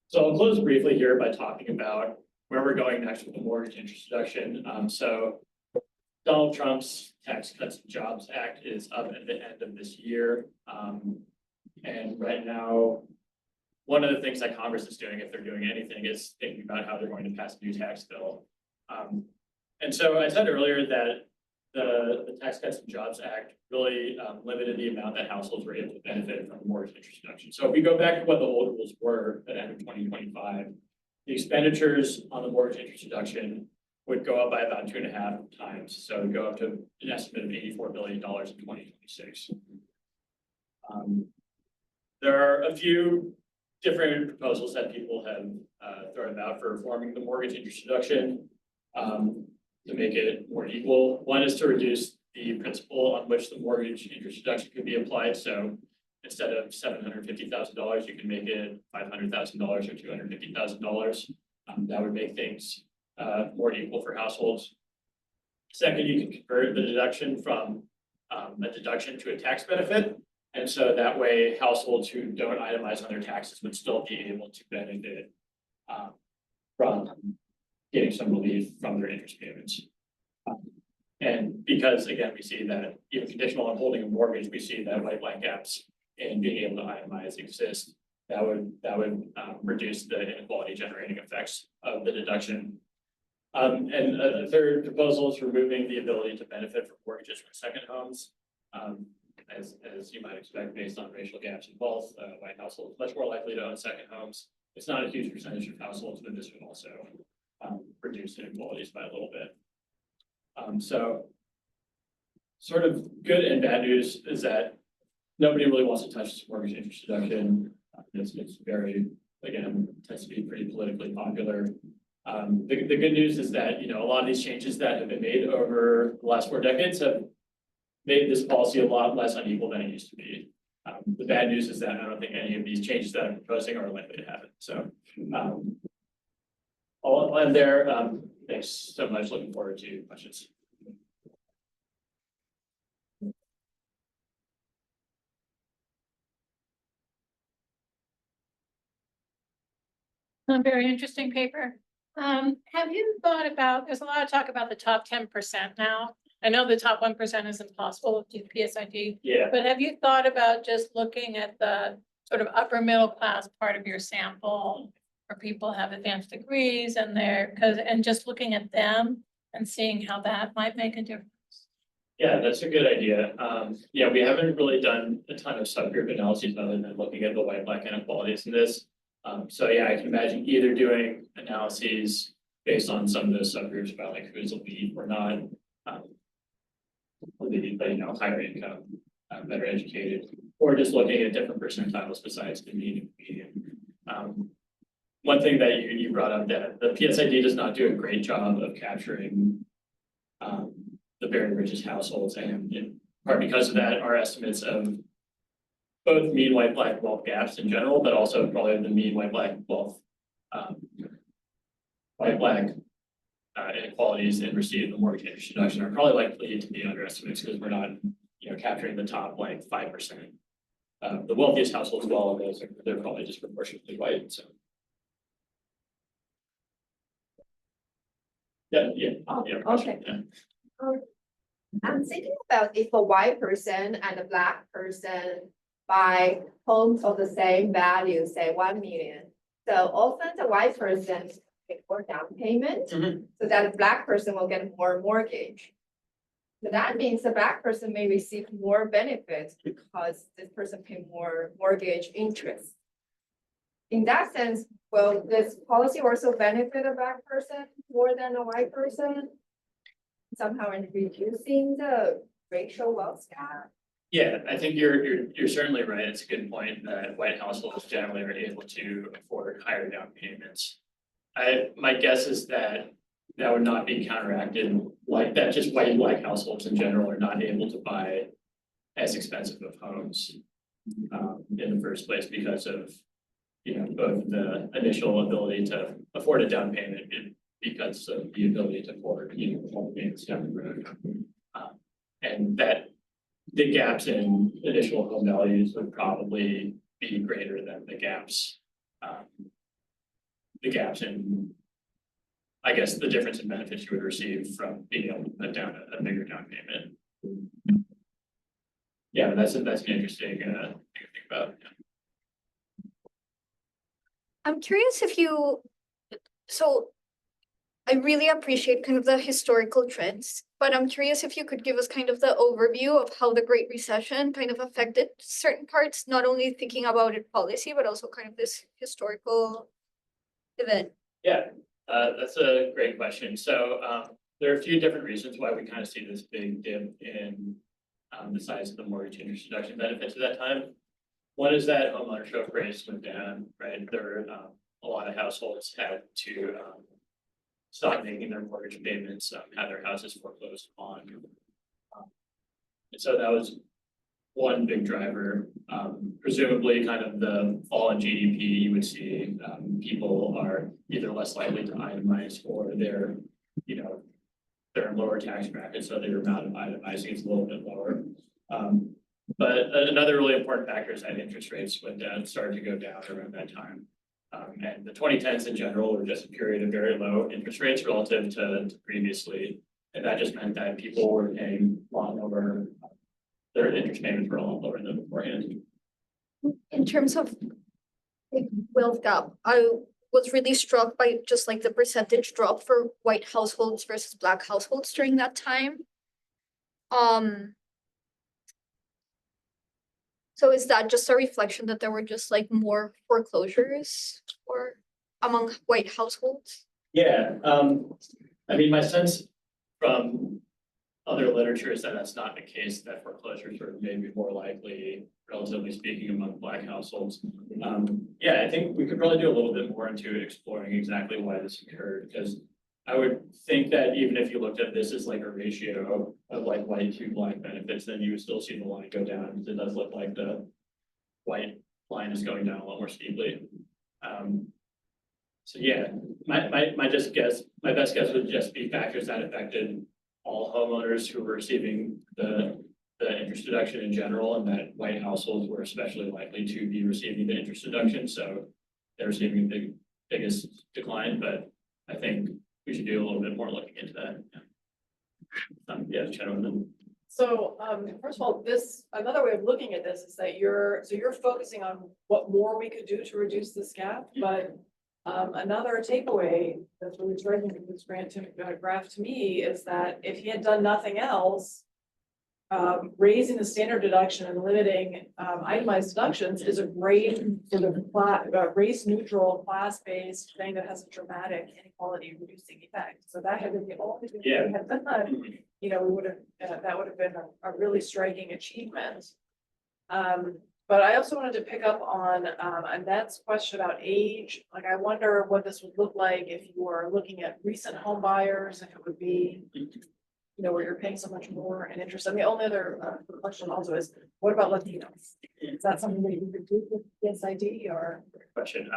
So I'll close briefly here by talking about where we're going next with the mortgage interest deduction. So Donald Trump's Tax Cuts and Jobs Act is up at the end of this year. And right now, one of the things that Congress is doing, if they're doing anything, is thinking about how they're going to pass a new tax bill. And so I said earlier that the Tax Cuts and Jobs Act really limited the amount that households were able to benefit from the mortgage interest deduction. So if we go back to what the old rules were at the end of 2025, the expenditures on the mortgage interest deduction would go up by about 2.5 times. So it would go up to an estimate of $84 billion in 2026. There are a few different proposals that people have thrown about for reforming the mortgage interest deduction to make it more equal. One is to reduce the principal on which the mortgage interest deduction could be applied. So instead of $750,000, you can make it $500,000 or $250,000. That would make things more equal for households. Second, you can convert the deduction from a deduction to a tax benefit. And so that way households who don't itemize on their taxes would still be able to benefit from getting some relief from their interest payments. And because again, we see that even conditional on holding a mortgage, we see that white black gaps in being able to itemize exist. That would reduce the inequality generating effects of the deduction. And a third proposal is removing the ability to benefit from mortgages from second homes. As you might expect, based on racial gaps in wealth, white households much more likely to own second homes. It's not a huge percentage of households, but this would also reduce inequalities by a little bit. So sort of good and bad news is that nobody really wants to touch this mortgage interest deduction. It's very, again, tends to be pretty politically popular. The good news is that, a lot of these changes that have been made over the last 4 decades have made this policy a lot less unequal than it used to be. The bad news is that I don't think any of these changes that I'm proposing are likely to happen, so. I'll end there, thanks so much, looking forward to questions. A very interesting paper. Have you thought about, there's a lot of talk about the top 10% now. I know the top 1% is impossible with PSID, Yeah, but have you thought about just looking at the sort of upper middle class part of your sample? Where people have advanced degrees and and just looking at them and seeing how that might make a difference. yeah, that's a good idea. Yeah, we haven't really done a ton of subgroup analyses other than looking at the white black inequalities in this. So yeah, I can imagine either doing analyses based on some of those subgroups about like who's elite or not. Elite, but higher income, better educated, or just looking at different percentiles besides the mean and median. One thing that you brought up, that the PSID does not do a great job of capturing the very richest households, and in part because of that, our estimates of both mean white black wealth gaps in general, but also probably the mean white black wealth white black inequalities in receipt of the mortgage interest deduction are probably likely to be underestimates because we're not capturing the top like 5%. The wealthiest households, well, those they're probably disproportionately white, so. Yeah. Okay. I'm thinking about if a white person and a black person buy homes of the same value, say 1 million. So often the white person pay more down payment, Mhm. so that the black person will get more mortgage. So that means the black person may receive more benefits because this person pay more mortgage interest. In that sense, will this policy also benefit a black person more than a white person? Somehow in reducing the racial wealth gap? Yeah, I think you're certainly right. It's a good point that white households generally are able to afford higher down payments. My guess is that that would not be counteracted like that. Just white and black households in general are not able to buy as expensive of homes in the first place because of both the initial ability to afford a down payment and because of the ability to afford home payments down the road, and that the gaps in initial home values would probably be greater than the gaps in, I guess, the difference in benefits you would receive from being able to put down a bigger down payment. Yeah, that's an interesting thing to think about. I'm curious if so I really appreciate kind of the historical trends, but I'm curious if you could give us kind of the overview of how the Great Recession kind of affected certain parts, not only thinking about it policy, but also kind of this historical event. Yeah, that's a great question. So there are a few different reasons why we kind of see this big dip in the size of the mortgage interest deduction benefits at that time. One is that homeownership rates went down, right? There were a lot of households had to stop making their mortgage payments, had their houses foreclosed on. And so that was one big driver. Presumably kind of the fall in GDP, you would see people are either less likely to itemize or they're in lower tax brackets, so their amount of itemizing is a little bit lower. But another really important factor is that interest rates went down, started to go down around that time. And the 2010s in general were just a period of very low interest rates relative to previously. And that just meant that people were paying a lot lower, their interest payments were a lot lower than beforehand. In terms of like wealth gap, I was really struck by just like the percentage drop for white households versus black households during that time. So is that just a reflection that there were just like more foreclosures or among white households? Yeah, I mean, my sense from other literature is that that's not the case, that foreclosures are maybe more likely, relatively speaking, among black households. Yeah, I think we could probably do a little bit more into exploring exactly why this occurred, because I would think that even if you looked at this as like a ratio of like white to black benefits, then you would still see the line go down, because it does look like the white line is going down a lot more steeply. So yeah, my best guess would just be factors that affected all homeowners who were receiving the interest deduction in general, and that white households were especially likely to be receiving the interest deduction, so they're receiving the biggest decline, but I think we should do a little bit more looking into that. Yeah, gentlemen. So, first of all, another way of looking at this is that you're focusing on what more we could do to reduce this gap, but another takeaway that's really striking from this graph to me is that if he had done nothing else, raising the standard deduction and limiting itemized deductions is a great sort of race neutral, class-based thing that has a dramatic inequality reducing effect. So that had been the only thing we had done, you know, we would have, that would have been a really striking achievement. But I also wanted to pick up on Annette's question about age. Like, I wonder what this would look like if you were looking at recent home buyers, if it would be, you know, where you're paying so much more in interest. And the only other question also is, what about Latinos? Is that something that you could do with this ID or? Question.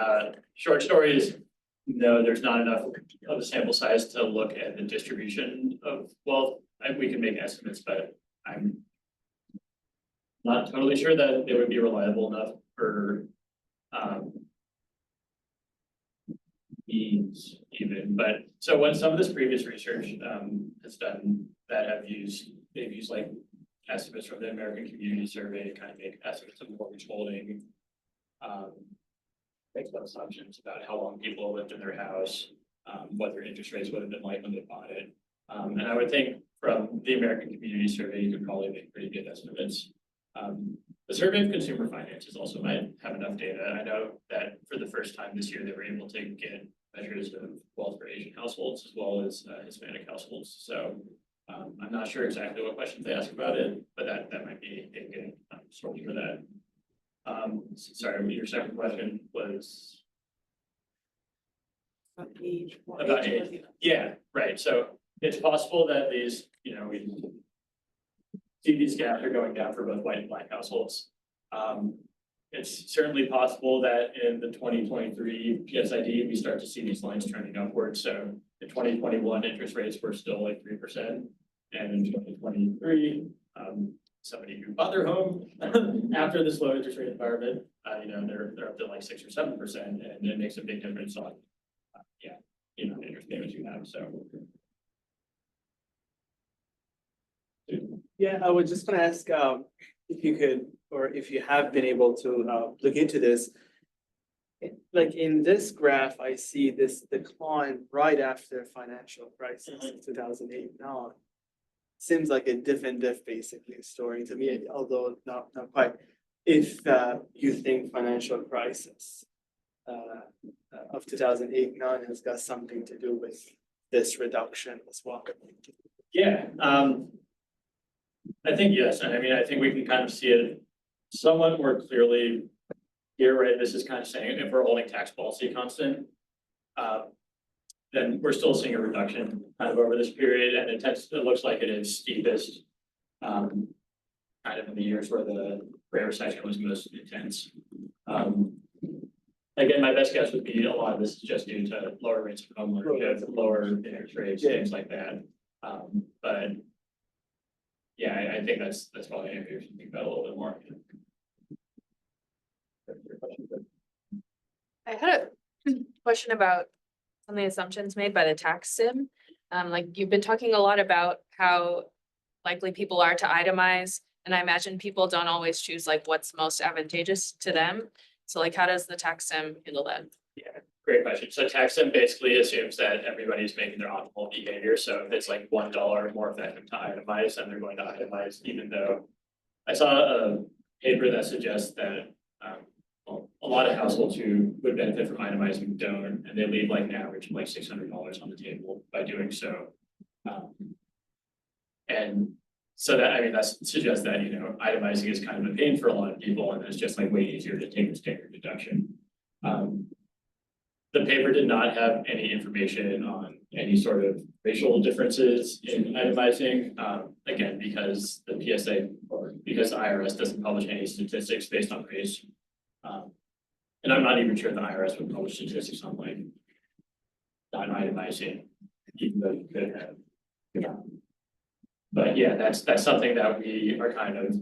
Short story is, no, there's not enough of a sample size to look at the distribution of wealth. We can make estimates, but I'm not totally sure that they would be reliable enough for needs even. But so when some of this previous research has done that they've used like estimates from the American Community Survey to kind of make estimates of mortgage holding, make some assumptions about how long people lived in their house, what their interest rates would have been like when they bought it. And I would think from the American Community Survey, you could probably make pretty good estimates. The Survey of Consumer Finances also might have enough data. I know that for the first time this year, they were able to get measures of wealth for Asian households as well as Hispanic households. So I'm not sure exactly what questions they ask about it, but that might be a good source for that. Sorry, your second question was About age. about age. Yeah, right. So it's possible that these, you know, we see these gaps are going down for both white and black households. It's certainly possible that in the 2023 PSID, we start to see these lines trending upwards. So in 2021, interest rates were still like 3%. And in 2023, somebody who bought their home after this low interest rate environment, you know, they're up to like 6 or 7%, and it makes a big difference on, you know, interest payments you have. So. Yeah, I was just gonna ask if you could, or if you have been able to look into this. Like in this graph, I see this decline right after financial crisis in 2008-9. Seems like a different basically story to me, although not quite. If you think financial crisis of 2008-9 has got something to do with this reduction as well. Yeah, I think yes, and I mean, I think we can kind of see it somewhat more clearly here, right? This is kind of saying if we're holding tax policy constant, then we're still seeing a reduction kind of over this period, and it looks like it is steepest kind of in the years where the Great Recession was most intense. Again, my best guess would be a lot of this is just due to lower rates of home ownership, lower interest rates, things like that. But yeah, I think that's probably an area to think about a little bit more. I had a question about some of the assumptions made by the tax sim. Like you've been talking a lot about how likely people are to itemize, and I imagine people don't always choose like what's most advantageous to them. So like, how does the tax sim handle that? Yeah, great question. So tax sim basically assumes that everybody's making their optimal behavior. So if it's like $1 more effective to itemize, then they're going to itemize, even though I saw a paper that suggests that a lot of households who would benefit from itemizing don't, and they leave like an average of like $600 on the table by doing so. And so that, I mean, that suggests that, you know, itemizing is kind of a pain for a lot of people, and it's just like way easier to take the standard deduction. the paper did not have any information on any sort of racial differences in itemizing. Again, because the PSA or because the IRS doesn't publish any statistics based on race. And I'm not even sure the IRS would publish statistics on like non-itemizing, even though you could have. But yeah, that's something that we are kind of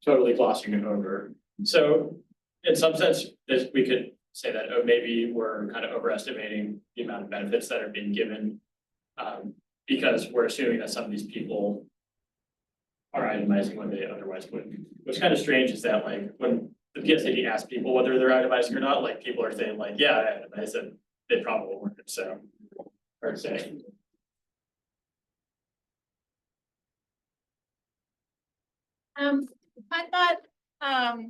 totally glossing it over. So in some sense, we could say that, oh, maybe we're kind of overestimating the amount of benefits that are being given. Because we're assuming that some of these people are itemizing when they otherwise wouldn't. What's kind of strange is that like when the PSAD asks people whether they're itemizing or not, like people are saying like, yeah, I itemize, and they probably weren't, so hard to say. I thought,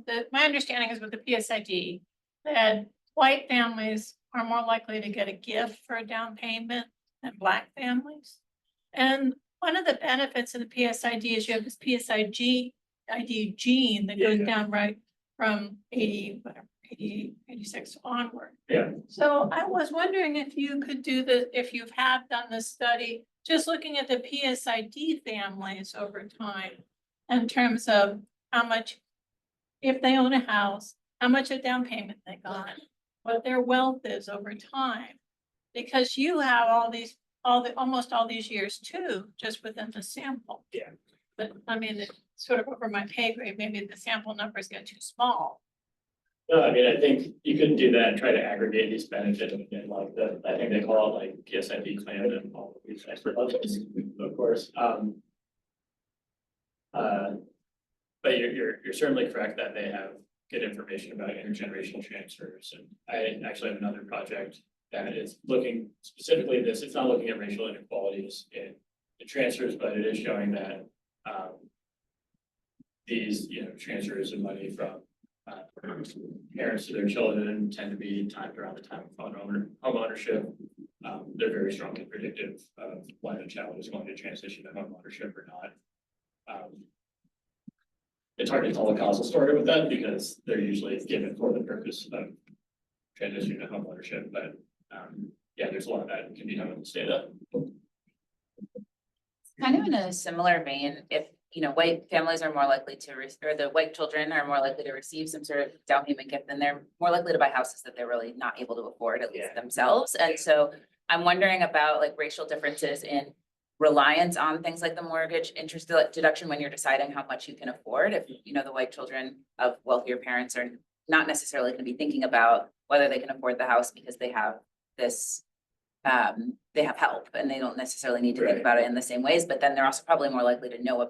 that my understanding is with the PSID, that white families are more likely to get a gift for a down payment than black families. And one of the benefits of the PSID is you have this PSID gene that goes down right from 86 onward. Yeah. So I was wondering if you could do if you have done this study, just looking at the PSID families over time in terms of how much, if they own a house, how much a down payment they got, what their wealth is over time. Because you have almost all these years too, just within the sample. Yeah. But I mean, it's sort of over my pay grade, maybe the sample numbers get too small. No, I mean, I think you could do that and try to aggregate these benefits again, like I think they call it like PSID plan and all of these expert levels, of course. But you're certainly correct that they have good information about intergenerational transfers. And I actually have another project that is looking specifically at this. It's not looking at racial inequalities in transfers, but it is showing that these transfers of money from parents to their children tend to be timed around the time of home ownership. They're very strongly predictive of when a child is going to transition to home ownership or not. It's hard to tell a causal story with that because they're usually given for the purpose of transitioning to home ownership. But yeah, there's a lot that can be done with this data. Kind of in a similar vein, if white families are more likely to or the white children are more likely to receive some sort of down payment gift, then they're more likely to buy houses that they're really not able to afford, at least themselves. And so I'm wondering about like racial differences in reliance on things like the mortgage interest deduction when you're deciding how much you can afford. If the white children of wealthier parents are not necessarily going to be thinking about whether they can afford the house because they have this they have help and they don't necessarily need to think about it in the same ways, but then they're also probably more likely to know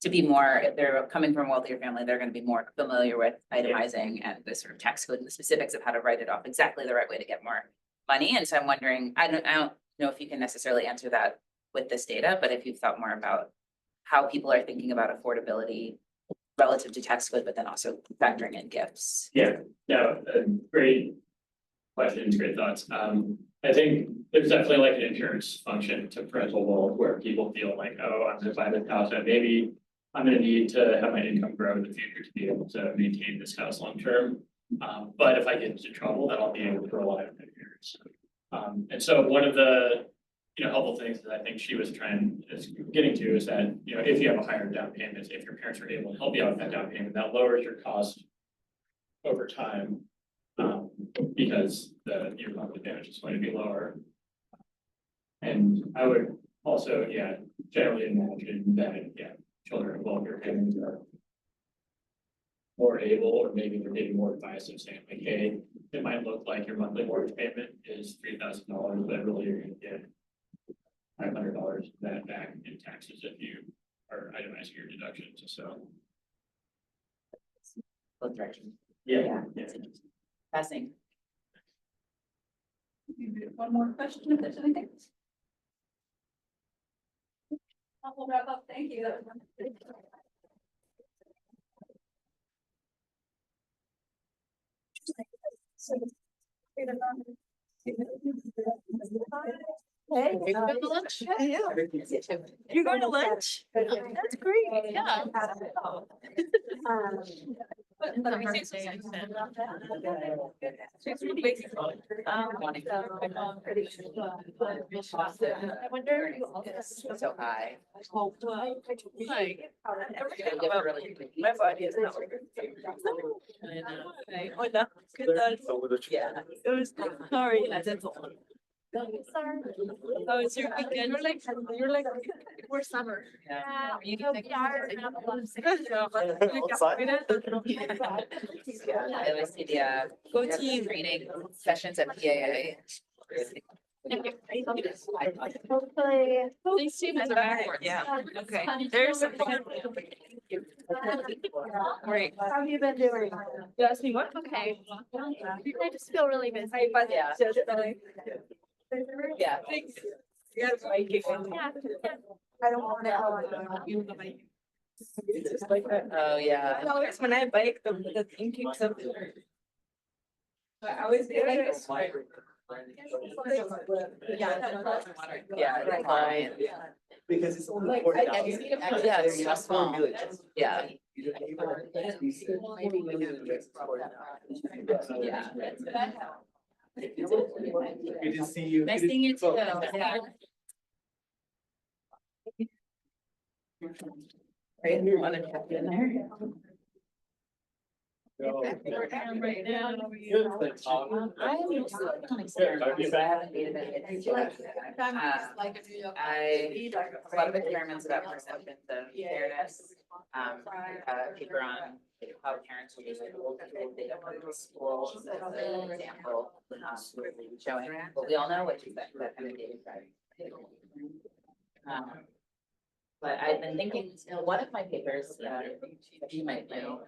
to be more, if they're coming from a wealthier family, they're going to be more familiar with itemizing and the sort of tax code and the specifics of how to write it off exactly the right way to get more money. And so I'm wondering, I don't know if you can necessarily answer that with this data, but if you've thought more about how people are thinking about affordability relative to tax code, but then also factoring in gifts. Yeah, no, great questions, great thoughts. I think there's definitely like an insurance function to parental wealth where people feel like, oh, I'm gonna buy this house and maybe I'm gonna need to have my income grow in the future to be able to maintain this house long term. But if I get into trouble, then I'll be able to rely on my parents. And so one of the helpful things that I think she was getting to is that if you have a higher down payment, if your parents are able to help you out with that down payment, that lowers your cost over time. Because your monthly payment is going to be lower. And I would also, generally imagine that, children of wealthier families are more able, or maybe they're getting more advice of saying like, hey, it might look like your monthly mortgage payment is $3,000, but really you're going to get $500 that back in taxes if you are itemizing your deductions. So, Both directions. yeah. Fascinating. One more question, if there's anything. We'll wrap up. Thank you. That was wonderful. Hey, you're going to lunch? Yeah. You're going to lunch? That's great, yeah. I wonder. So high. My body is not. Yeah. It was, sorry. Oh, it's your weekend. You're like, we're summer. Yeah. Yeah, I always see the Go team. training sessions at PAA. These students are backwards. Yeah, okay. There's a. Great. How have you been doing? You asked me what? Okay. I just feel really busy, but Yeah. Yeah. Thanks. yeah, I don't want to. Oh, yeah. Always when I bike, the thing keeps up. I always feel like. Yeah, it's fine. Because it's only Like, 40,000. yeah, it's so small. villages. Yeah. Yeah. Good to see you. Nice seeing you too. Yeah. Right, you want to tap in there? Right now. I'm just on experiments. I haven't dated it. A lot of experiments about perceptions of fairness. A paper on how parents will use data from schools as an example, showing what we all know, which is that kind of data drive. But I've been thinking, one of my papers, you might know,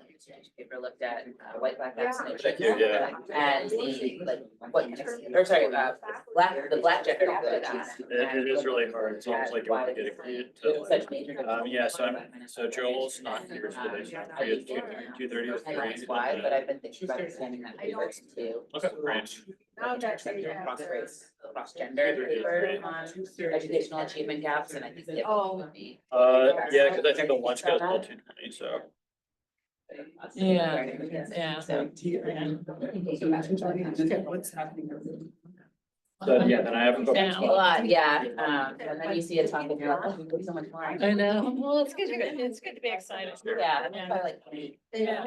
paper looked at white black vaccination. Yeah. And seeing like what, or sorry, the black gender of that. It is really hard. It's almost like you want to get it to Such major. yeah, so Joel's not here today, so he has 2:30 to And that's 3. why, but I've been thinking about expanding that paper to. Okay, great. Cross gender paper on educational achievement gaps, and I think that would be. Yeah, because I think the lunch goes till 2:20, so. Yeah, yeah. So. What's happening? So, yeah, then I have. Down. A lot, yeah, and then you see a talk and you're like, oh, we do so much more. I know. Well, it's good. It's good to be excited. Yeah, and that's why I like. Yeah.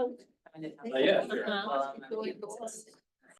Yeah, sure. Well,